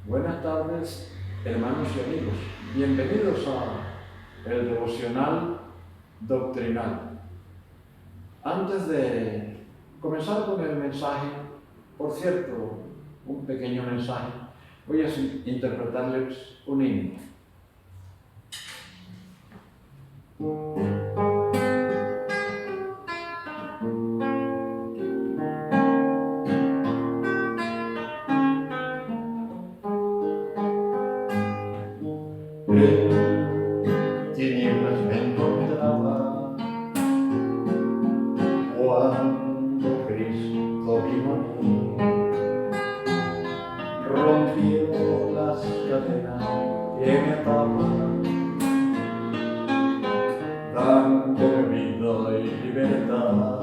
Buenas tardes, hermanos y amigos. Bienvenidos a el devocional doctrinal. Antes de comenzar con el mensaje, por cierto, un pequeño mensaje, voy a interpretarles un himno. Tinieblas me encontraba cuando Cristo vino a mí, rompió las cadenas que me ataban, dándome vida y libertad.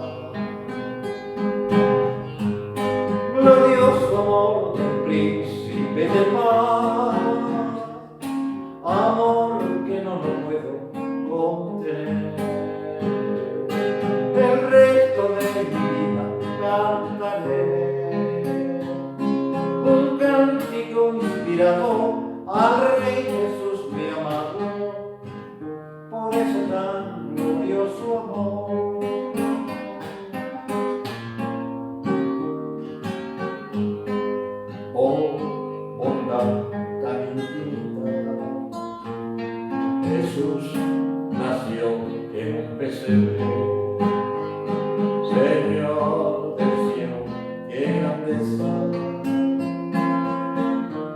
Glorioso amor del príncipe de paz, amor que no lo puedo contener. El resto de mi vida cantaré un cántico inspirado al Rey Jesús mi amado, por ese tan glorioso amor. Oh, bondad tan infinita, Jesús nació en un pesebre. Señor del cielo, qué grandeza,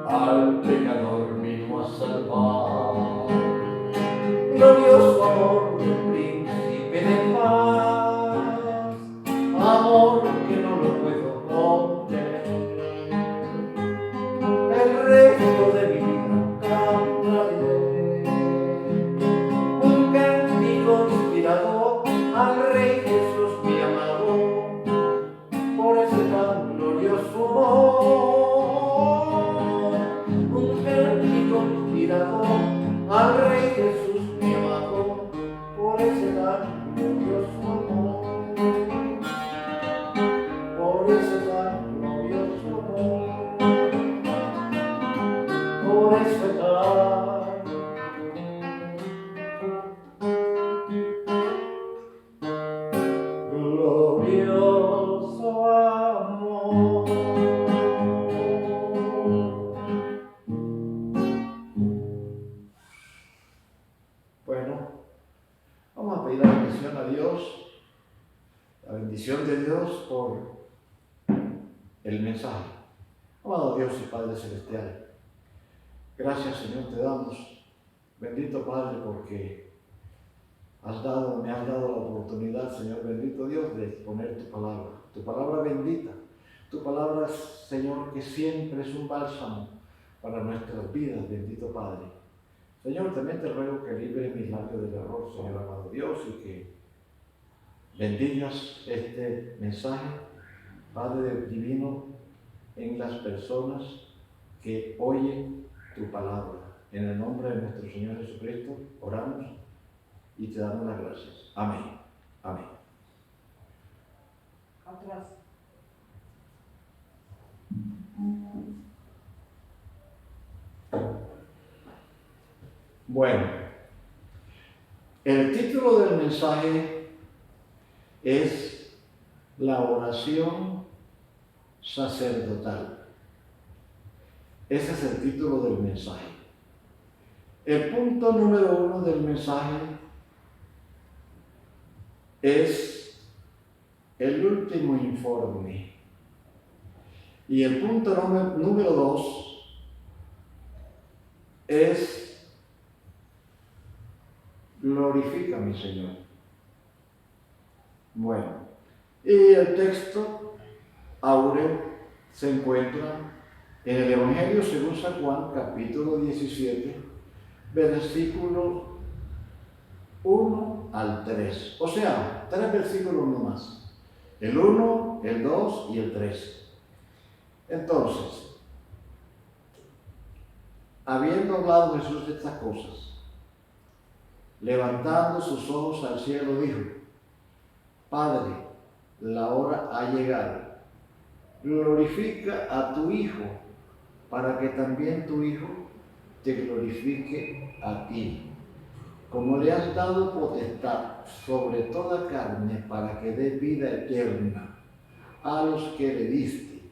al pecador vino a salvar. Glorioso amor del príncipe de paz, amor que no lo puedo contener. El resto de mi vida cantaré un cántico inspirado al Rey Jesús mi amado, por ese tan glorioso amor. Un cántico inspirado al Rey Jesús mi amado, por ese tan glorioso amor. Por ese tan glorioso amor. Por ese tan glorioso amor. Bueno, vamos a pedir la bendición a Dios, la bendición de Dios por el mensaje. Amado Dios y Padre Celestial, gracias, Señor, te damos, bendito Padre, porque me has dado la oportunidad, Señor, bendito Dios, de exponer tu palabra bendita, tu palabra, Señor, que siempre es un bálsamo para nuestras vidas, bendito Padre. Señor, también te ruego que libres mis labios del error, Señor amado Dios, y que bendigas este mensaje, Padre divino, en las personas que oyen tu palabra. En el nombre de nuestro Señor Jesucristo oramos y te damos las gracias. Amén. Amén. Atrás. Bueno, el título del mensaje es la oración sacerdotal. Ese es el título del mensaje. El punto número 1 del mensaje es el último informe. Y el punto número 2 es glorifica mi Señor. Bueno, y el texto áureo se encuentra en el Evangelio según San Juan, capítulo 17, versículos 1 al 3. O sea, 3 versículos nomás. El 1, el 2 y el 3. Entonces, habiendo hablado Jesús de estas cosas, levantando sus ojos al cielo, dijo: Padre, la hora ha llegado. Glorifica a tu Hijo, para que también tu Hijo te glorifique a ti. Como le has dado potestad sobre toda carne para que dé vida eterna a los que le diste.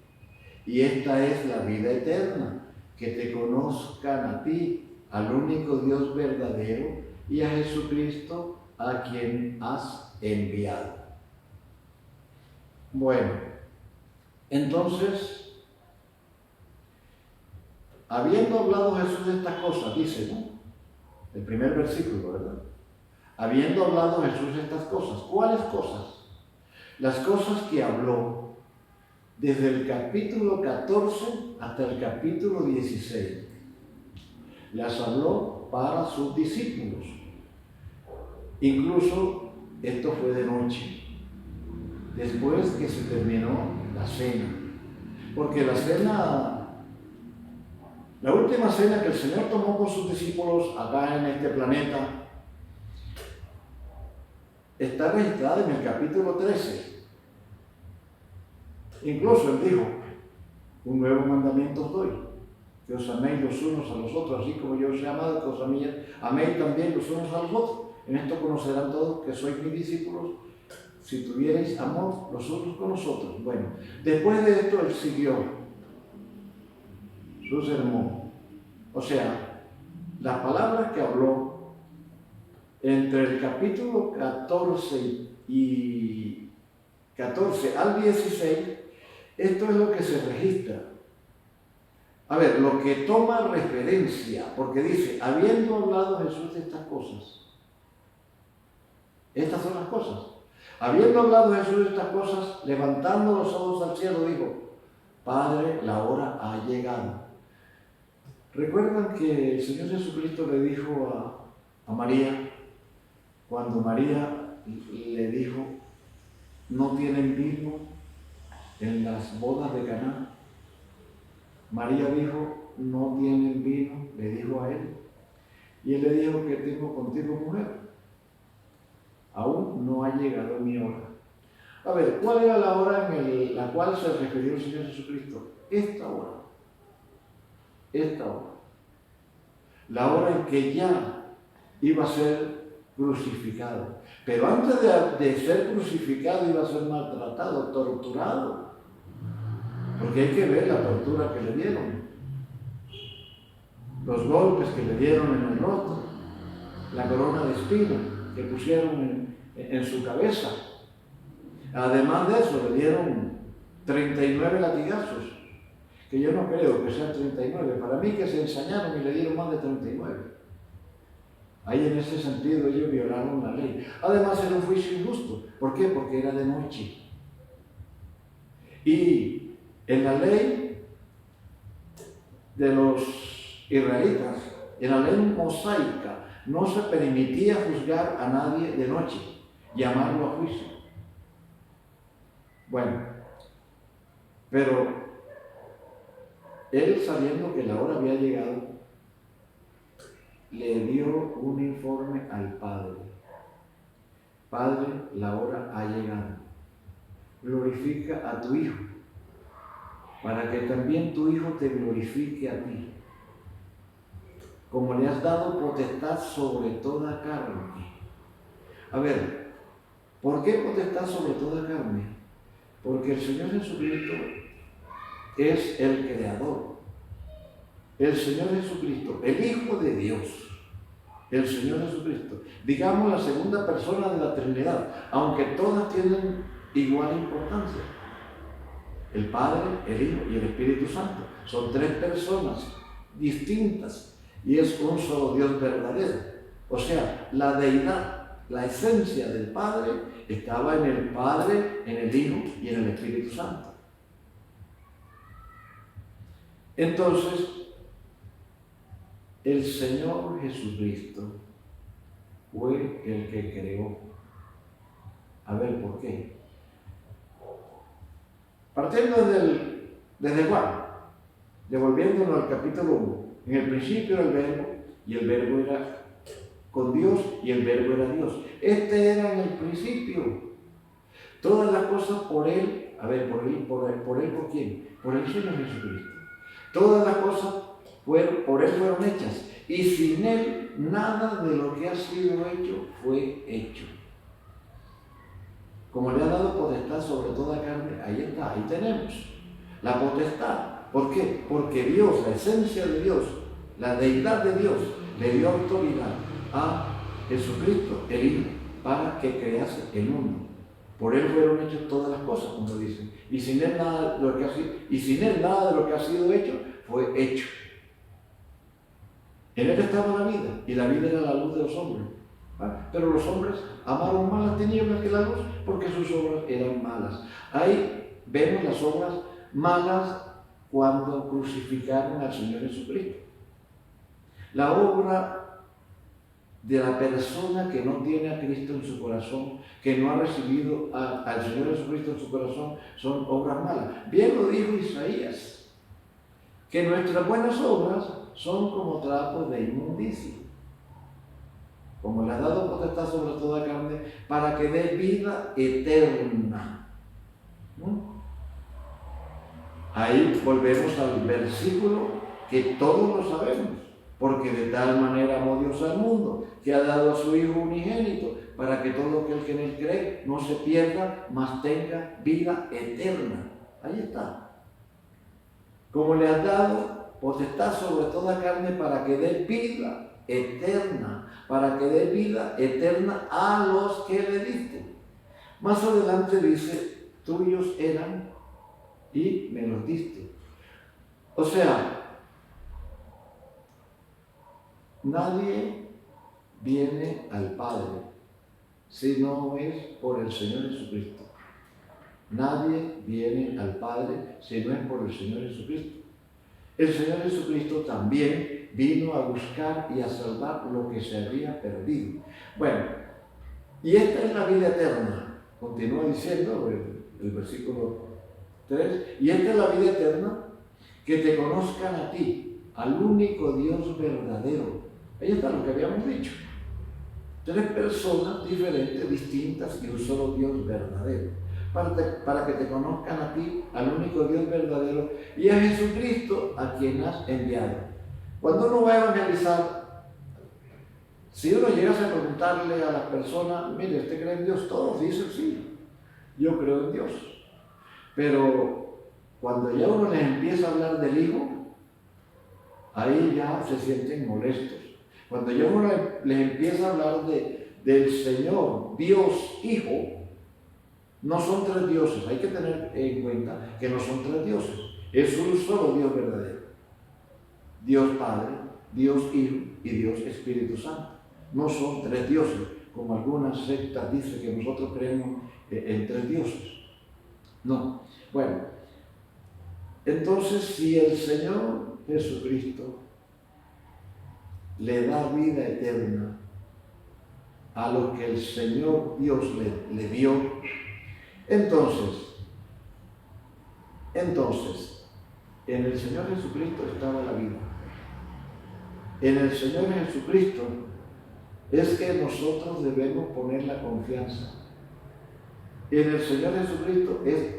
Y esta es la vida eterna, que te conozcan a ti, al único Dios verdadero, y a Jesucristo, a quien has enviado. Bueno, entonces, habiendo hablado Jesús de estas cosas, dice, ¿no? El primer versículo, ¿verdad? Habiendo hablado Jesús de estas cosas. ¿Cuáles cosas? Las cosas que habló desde el capítulo 14 hasta el capítulo 16. Las habló para sus discípulos. Incluso esto fue de noche, después que se terminó la cena. Porque la cena, la última cena que el Señor tomó con sus discípulos acá en este planeta, está registrada en el capítulo 13. Incluso Él dijo, un nuevo mandamiento os doy, que os améis los unos a los otros, así como yo os he amado, que os améis también los unos a los otros. En esto conocerán todos que sois mis discípulos, si tuvierais amor los unos con los otros. Bueno, después de esto Él siguió su sermón. O sea, las palabras que habló entre el capítulo 14 al 16, esto es lo que se registra. A ver, lo que toma referencia, porque dice, habiendo hablado Jesús de estas cosas, estas son las cosas. Habiendo hablado Jesús de estas cosas, levantando los ojos al cielo, dijo, Padre, la hora ha llegado. ¿Recuerdan que el Señor Jesucristo le dijo a María, cuando María le dijo, no tienen vino en las bodas de Caná? María dijo, no tienen vino, le dijo a él. Y él le dijo, ¿qué tengo contigo, mujer? Aún no ha llegado mi hora. A ver, ¿cuál era la hora en la cual se refirió el Señor Jesucristo? Esta hora. Esta hora. La hora en que ya iba a ser crucificado. Pero antes de ser crucificado iba a ser maltratado, torturado. Porque hay que ver la tortura que le dieron. Los golpes que le dieron en el rostro. La corona de espinas que pusieron en su cabeza. Además de eso, le dieron 39 latigazos. Que yo no creo que sean 39. Para mí que se ensañaron y le dieron más de 39. Ahí en ese sentido ellos violaron la ley. Además era un juicio injusto. ¿Por qué? Porque era de noche. Y en la ley de los israelitas, en la ley mosaica, no se permitía juzgar a nadie de noche, llamarlo a juicio. Bueno, pero él, sabiendo que la hora había llegado, le dio un informe al Padre. Padre, la hora ha llegado. Glorifica a tu Hijo, para que también tu Hijo te glorifique a ti. Como le has dado potestad sobre toda carne. A ver, ¿por qué potestad sobre toda carne? Porque el Señor Jesucristo es el Creador. El Señor Jesucristo, el Hijo de Dios, el Señor Jesucristo, digamos la segunda persona de la Trinidad, aunque todas tienen igual importancia. El Padre, el Hijo y el Espíritu Santo son tres personas distintas y es un solo Dios verdadero. O sea, la deidad, la esencia del Padre estaba en el Padre, en el Hijo y en el Espíritu Santo. Entonces, el Señor Jesucristo fue el que creó. A ver, ¿por qué? Partiendo desde Juan, devolviéndonos al capítulo 1. En el principio era el Verbo, y el Verbo era con Dios, y el Verbo era Dios. Este era en el principio. Todas las cosas por Él, a ver, ¿por quién? Por el Señor Jesucristo. Todas las cosas por Él fueron hechas, y sin Él nada de lo que ha sido hecho fue hecho. Como le ha dado potestad sobre toda carne, ahí está, ahí tenemos la potestad. ¿Por qué? Porque Dios, la esencia de Dios, la deidad de Dios, le dio autoridad a Jesucristo, el Hijo, para que crease el mundo. Por Él fueron hechas todas las cosas, como dicen. Y sin Él nada de lo que ha sido hecho fue hecho. En Él estaba la vida, y la vida era la luz de los hombres. Pero los hombres amaron más las tinieblas que la luz, porque sus obras eran malas. Ahí vemos las obras malas cuando crucificaron al Señor Jesucristo. La obra de la persona que no tiene a Cristo en su corazón, que no ha recibido al Señor Jesucristo en su corazón, son obras malas. Bien lo dijo Isaías, que nuestras buenas obras son como trapos de inmundicia, como le ha dado potestad sobre toda carne, para que dé vida eterna. Ahí volvemos al versículo que todos lo sabemos. Porque de tal manera amó Dios al mundo, que ha dado a su Hijo unigénito, para que todo aquel que en Él cree no se pierda, mas tenga vida eterna. Ahí está. Como le has dado potestad sobre toda carne, para que dé vida eterna, para que dé vida eterna a los que le diste. Más adelante dice, tuyos eran y me los diste. O sea, nadie viene al Padre si no es por el Señor Jesucristo. Nadie viene al Padre si no es por el Señor Jesucristo. El Señor Jesucristo también vino a buscar y a salvar lo que se había perdido. Bueno, y esta es la vida eterna. Continúa diciendo el versículo 3. Y esta es la vida eterna, que te conozcan a ti, al único Dios verdadero. Ahí está lo que habíamos dicho. 3 personas diferentes, distintas, y un solo Dios verdadero. Para que te conozcan a ti, al único Dios verdadero, y a Jesucristo, a quien has enviado. Cuando uno va a evangelizar, si uno llegase a preguntarle a las personas, mire, ¿usted cree en Dios? Todos dicen sí, yo creo en Dios. Pero cuando ya uno les empieza a hablar del Hijo, ahí ya se sienten molestos. Cuando ya uno les empieza a hablar del Señor, Dios Hijo, no son 3 dioses. Hay que tener en cuenta que no son 3 dioses. Es un solo Dios verdadero. Dios Padre, Dios Hijo y Dios Espíritu Santo. No son 3 dioses, como algunas sectas dicen que nosotros creemos en 3 dioses. No. Bueno, entonces si el Señor Jesucristo le da vida eterna a lo que el Señor Dios le dio, entonces, en el Señor Jesucristo estaba la vida. En el Señor Jesucristo es que nosotros debemos poner la confianza. En el Señor Jesucristo es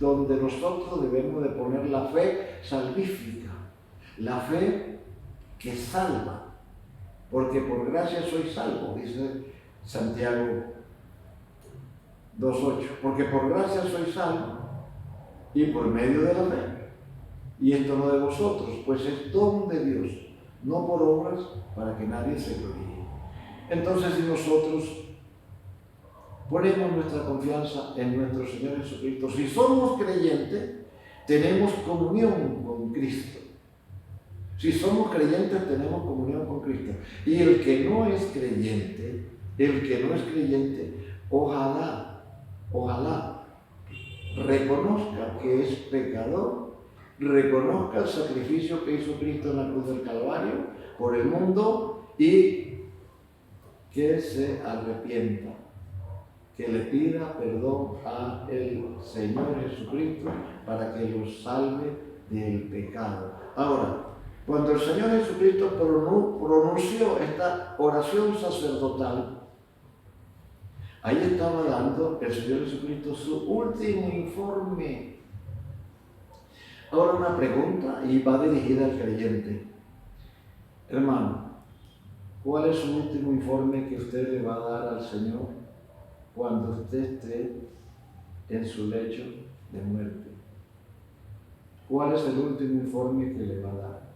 donde nosotros debemos de poner la fe salvífica, la fe que salva, porque por gracia soy salvo, dice Santiago 2:8, porque por gracia soy salvo y por medio de la fe, y esto no de vosotros, pues es don de Dios, no por obras, para que nadie se gloríe. Entonces, si nosotros ponemos nuestra confianza en nuestro Señor Jesucristo, si somos creyentes, tenemos comunión con Cristo. Si somos creyentes, tenemos comunión con Cristo. Y el que no es creyente, ojalá reconozca que es pecador, reconozca el sacrificio que hizo Cristo en la cruz del Calvario por el mundo y que se arrepienta, que le pida perdón al Señor Jesucristo para que lo salve del pecado. Ahora, cuando el Señor Jesucristo pronunció esta oración sacerdotal, ahí estaba dando el Señor Jesucristo su último informe. Ahora una pregunta y va dirigida al creyente. Hermano, ¿cuál es el último informe que usted le va a dar al Señor cuando usted esté en su lecho de muerte? ¿Cuál es el último informe que le va a dar?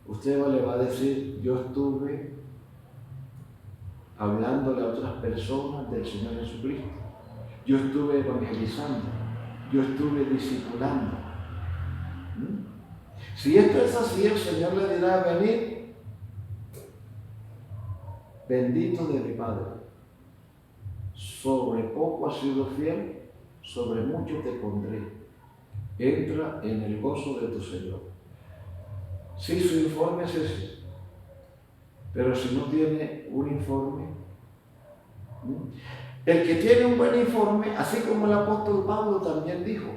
Usted le va a decir, yo estuve hablándole a otras personas del Señor Jesucristo. Yo estuve evangelizando. Yo estuve discipulando. Si esto es así, el Señor le dirá, venid, bendito de mi Padre. Sobre poco has sido fiel, sobre mucho te pondré. Entra en el gozo de tu Señor. Si su informe es ese, pero si no tiene un informe, el que tiene un buen informe, así como el apóstol Pablo también dijo,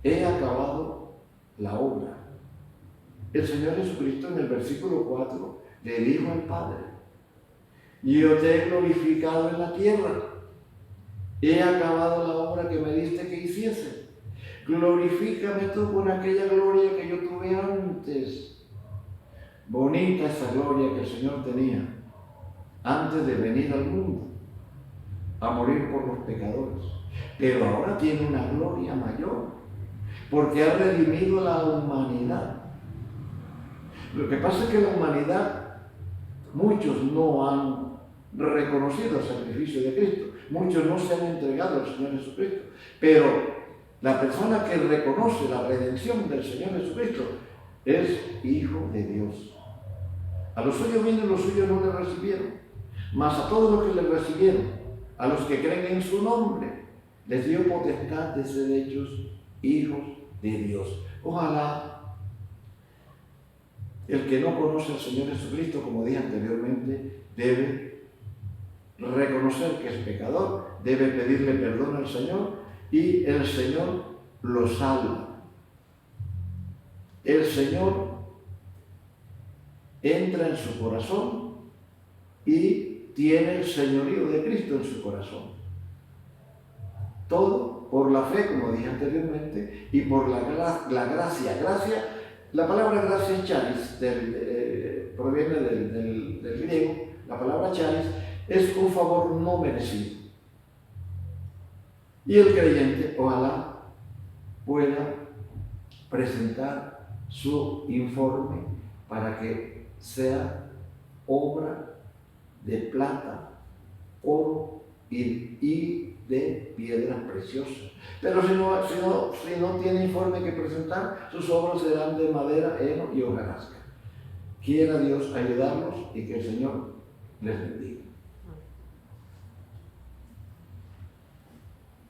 he acabado la obra. El Señor Jesucristo en el versículo 4 le dijo al Padre, yo te he glorificado en la tierra, he acabado la obra que me diste que hiciese. Glorifícame tú con aquella gloria que yo tuve antes. Bonita esa gloria que el Señor tenía antes de venir al mundo a morir por los pecadores. Pero ahora tiene una gloria mayor, porque ha redimido la humanidad. Lo que pasa es que la humanidad, muchos no han reconocido el sacrificio de Cristo, muchos no se han entregado al Señor Jesucristo, pero la persona que reconoce la redención del Señor Jesucristo es hijo de Dios. A los suyos vino y los suyos no le recibieron, mas a todos los que le recibieron, a los que creen en su nombre, les dio potestad de ser hechos hijos de Dios. Ojalá el que no conoce al Señor Jesucristo, como dije anteriormente, debe reconocer que es pecador, debe pedirle perdón al Señor y el Señor lo salva. El Señor entra en su corazón y tiene el señorío de Cristo en su corazón. Todo por la fe, como dije anteriormente, y por la gracia. Gracia, la palabra gracia es charis, proviene del griego. La palabra charis es un favor no merecido. Y el creyente, ojalá, pueda presentar su informe para que sea obra de plata, oro y de piedras preciosas. Pero si no tiene informe que presentar, sus obras serán de madera, heno y hojarasca. Quiera Dios ayudarnos y que el Señor les bendiga.